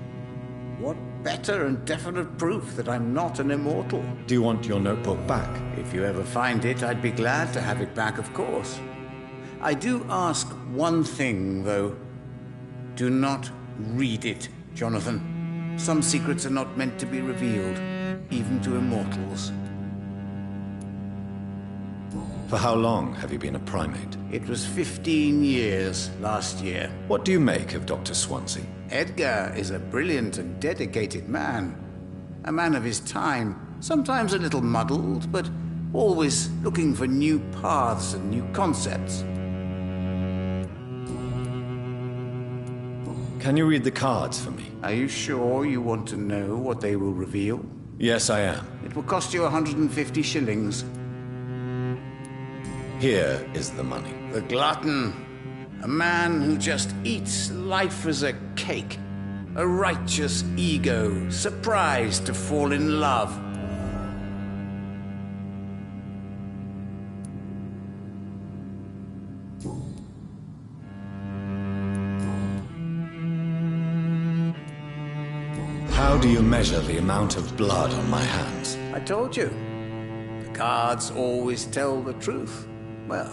What better and definite proof that I'm not an immortal? Do you want your notebook back? If you ever find it, I'd be glad to have it back, of course. I do ask one thing, though. Do not read it, Jonathan. Some secrets are not meant to be revealed, even to immortals. For how long have you been a primate? It was 15 years last year. What do you make of Dr. Swansea? Edgar is a brilliant and dedicated man. A man of his time, sometimes a little muddled, but always looking for new paths and new concepts. Can you read the cards for me? Are you sure you want to know what they will reveal? Yes, I am. It will cost you 150 shillings. Here is the money. The glutton. A man who just eats life as a cake. A righteous ego, surprised to fall in love. How do you measure the amount of blood on my hands? I told you. The cards always tell the truth. Well,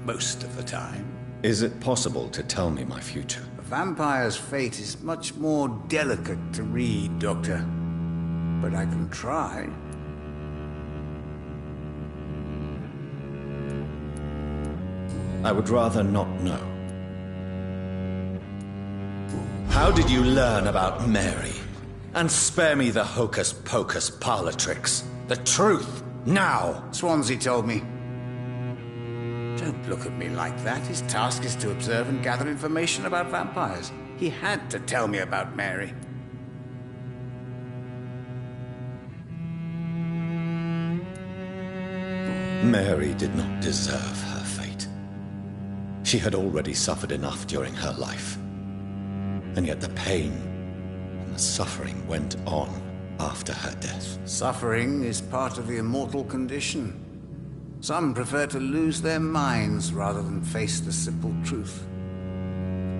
most of the time. Is it possible to tell me my future? A vampire's fate is much more delicate to read, Doctor. But I can try. I would rather not know. How did you learn about Mary? And spare me the hocus-pocus parlor tricks. The truth, now! Swansea told me. Don't look at me like that. His task is to observe and gather information about vampires. He had to tell me about Mary. Mary did not deserve her fate. She had already suffered enough during her life. And yet the pain and the suffering went on after her death. Suffering is part of the immortal condition. Some prefer to lose their minds rather than face the simple truth.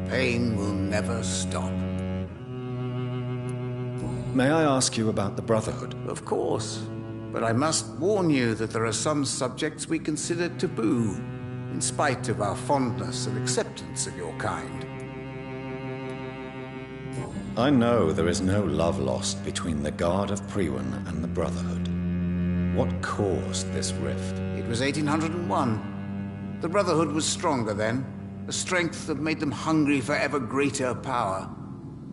Pain will never stop. May I ask you about the Brotherhood? Of course. But I must warn you that there are some subjects we consider taboo, in spite of our fondness and acceptance of your kind. I know there is no love lost between the Guard of Priwen and the Brotherhood. What caused this rift? It was 1801. The Brotherhood was stronger then, a strength that made them hungry for ever greater power.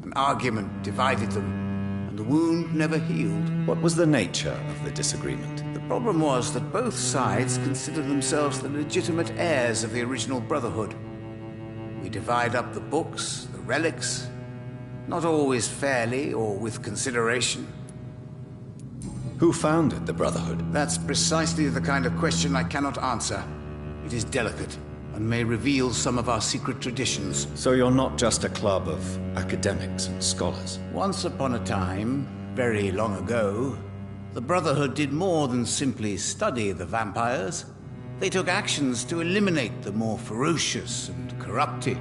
An argument divided them, and the wound never healed. What was the nature of the disagreement? The problem was that both sides considered themselves the legitimate heirs of the original Brotherhood. We divide up the books, the relics, not always fairly or with consideration. Who founded the Brotherhood? That's precisely the kind of question I cannot answer. It is delicate, and may reveal some of our secret traditions. So you're not just a club of academics and scholars? Once upon a time, very long ago, the Brotherhood did more than simply study the vampires. They took actions to eliminate the more ferocious and corrupted.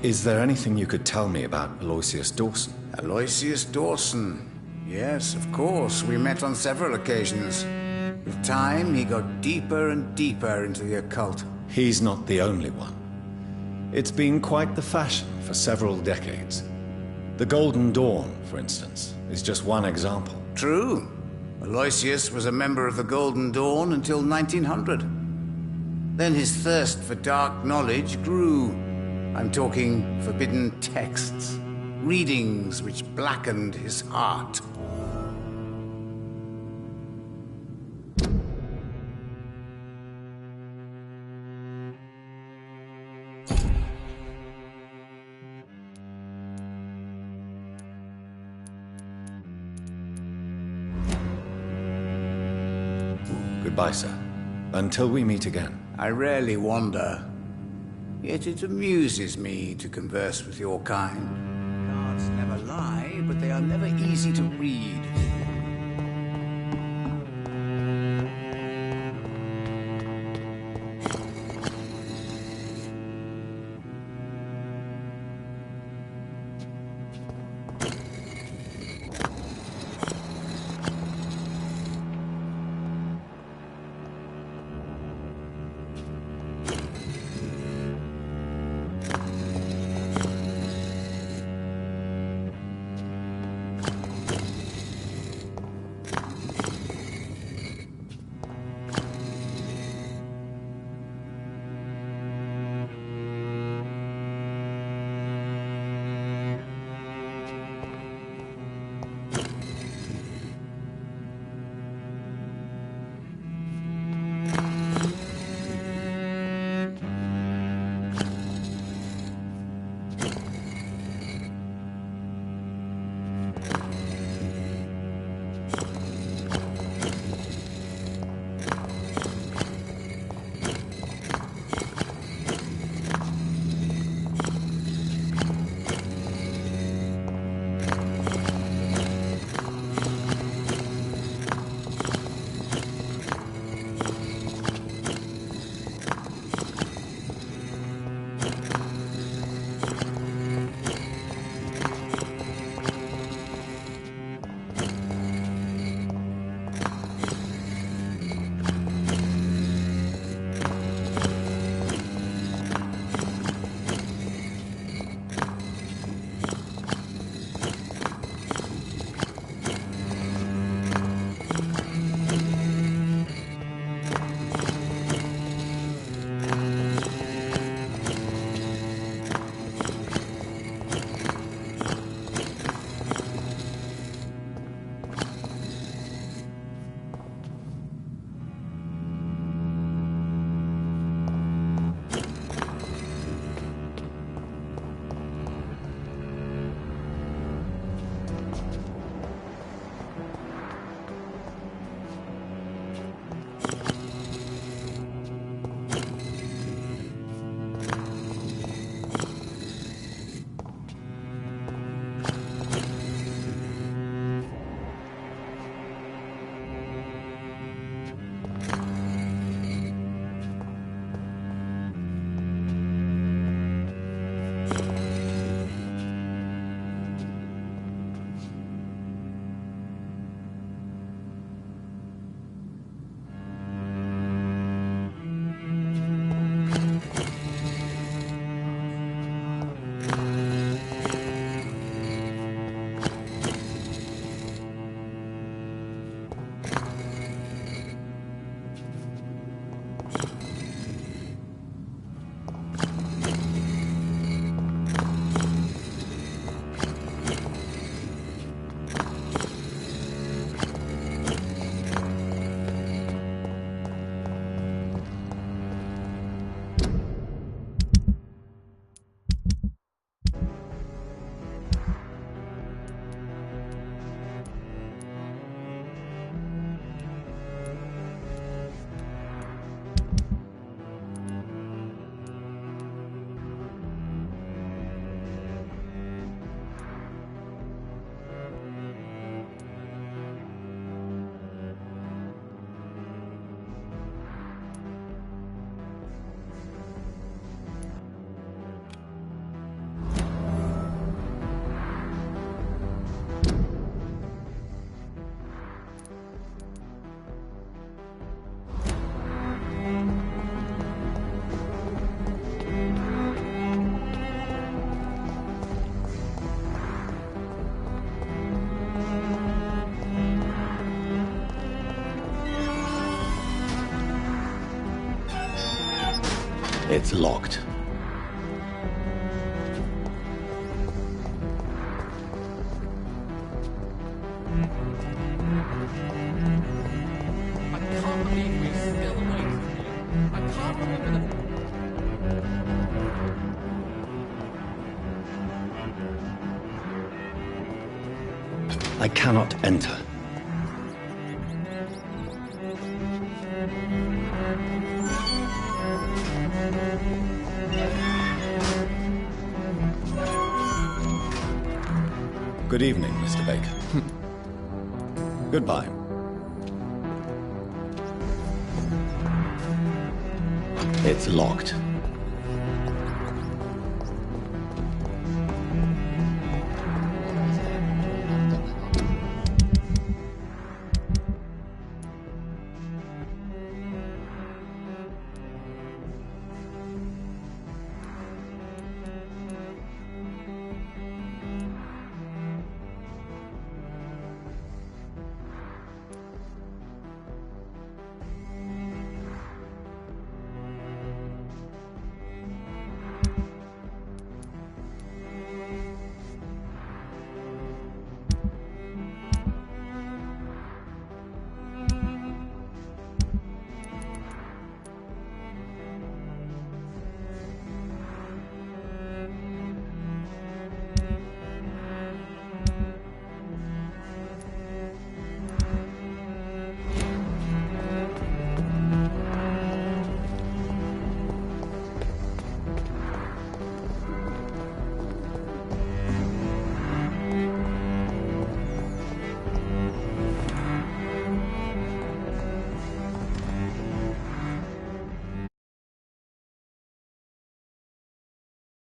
Is there anything you could tell me about Aloysius Dawson? Aloysius Dawson? Yes, of course. We met on several occasions. With time, he got deeper and deeper into the occult. He's not the only one. It's been quite the fashion for several decades. The Golden Dawn, for instance, is just one example. True. Aloysius was a member of the Golden Dawn until 1900. Then his thirst for dark knowledge grew. I'm talking forbidden texts, readings which blackened his heart. Goodbye, sir. Until we meet again. I rarely wander. Yet it amuses me to converse with your kind. Cards never lie, but they are never easy to read. It's locked. I can't believe we're still waiting. I can't remember I cannot enter. Good evening, Mr. Baker. Goodbye. It's locked.